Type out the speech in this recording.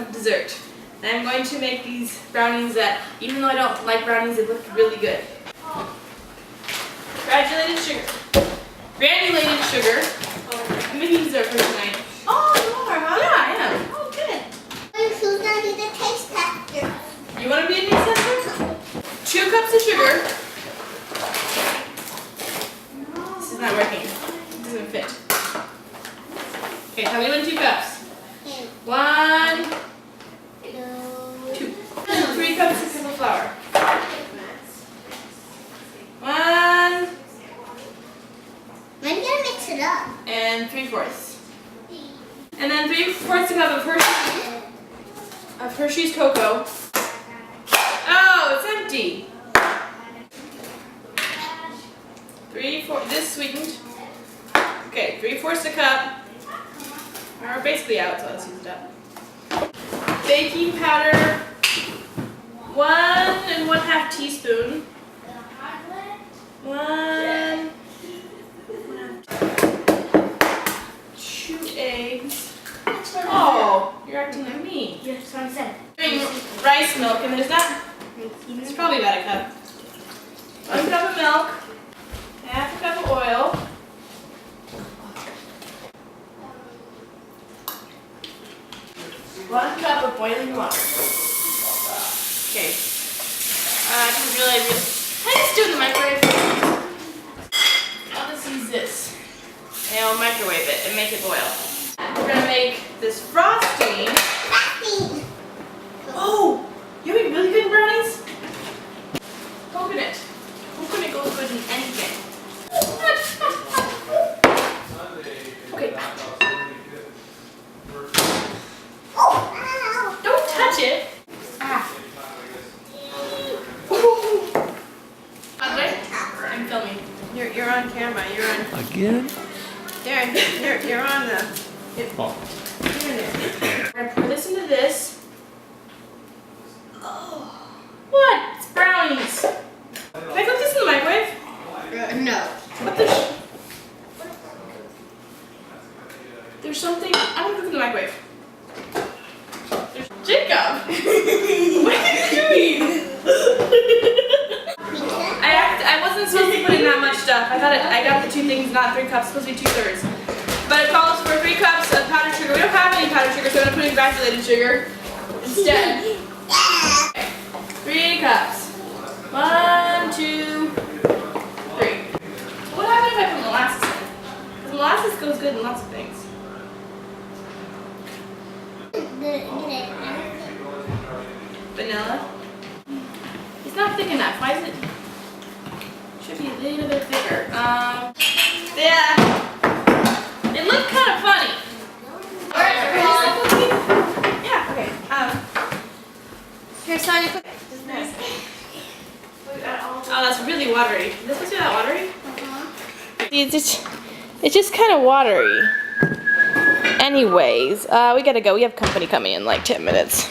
of dessert. And I'm going to make these brownies that, even though I don't like brownies, they look really good. Granulated sugar. I'm making dessert for tonight. Oh, you are, huh? Yeah, I am. Oh, good. Who's gonna be the taste tester? You want to be a taste tester? 2 cups of sugar. This is not working. It doesn't fit. Okay, tell me when 2 cups. 1, 2. 3 cups of simple flour. 1 When are you gonna mix it up? and 3/4. And then 3/4 cup of Hershey's cocoa. Oh, it's empty. 3/4. This sweetened. Okay, 3/4 a cup. We're basically out, so let's use it up. Baking powder. 1 1/2 teaspoon. 1. 2 eggs. Oh, you're acting like me. Yeah, that's what I said. Doing rice milk, and there's not. It's probably about a cup. 1 cup of milk. 1/2 cup of oil. 1 cup of boiling water. Okay. I didn't realize it. Can I just do it in the microwave? I'll just use this. And I'll microwave it and make it boil. We're gonna make this frosting. Oh! You make really good brownies? Coconut. Coconut goes good in anything. Okay. Don't touch it. Ah. I'm filming. You're on camera. You're on. Again? You're on the. Oh. You're in there. We're gonna pour this into this. Oh. What? It's brownies. Can I cook this in the microwave? No. What the? There's something. I want to cook in the microwave. There's Jacob. What are you doing? I wasn't supposed to put in that much stuff. I thought I got the 2 things, not 3 cups. It's supposed to be 2/3. But it calls for 3 cups of powdered sugar. We don't have any powdered sugar, so I'm gonna put in granulated sugar instead. Okay. 3 cups. 1, 2, 3. What happens if I put molasses in? Because molasses goes good in lots of things. Vanilla. It's not thick enough. Why is it? Should be a little bit thicker. Yeah. It looked kind of funny. Alright, are you still cooking? Yeah, okay. Here's Sonia. Oh, that's really watery. Is this supposed to be that watery? It's just kind of watery. Anyways, we gotta go. We have company coming in like 10 minutes.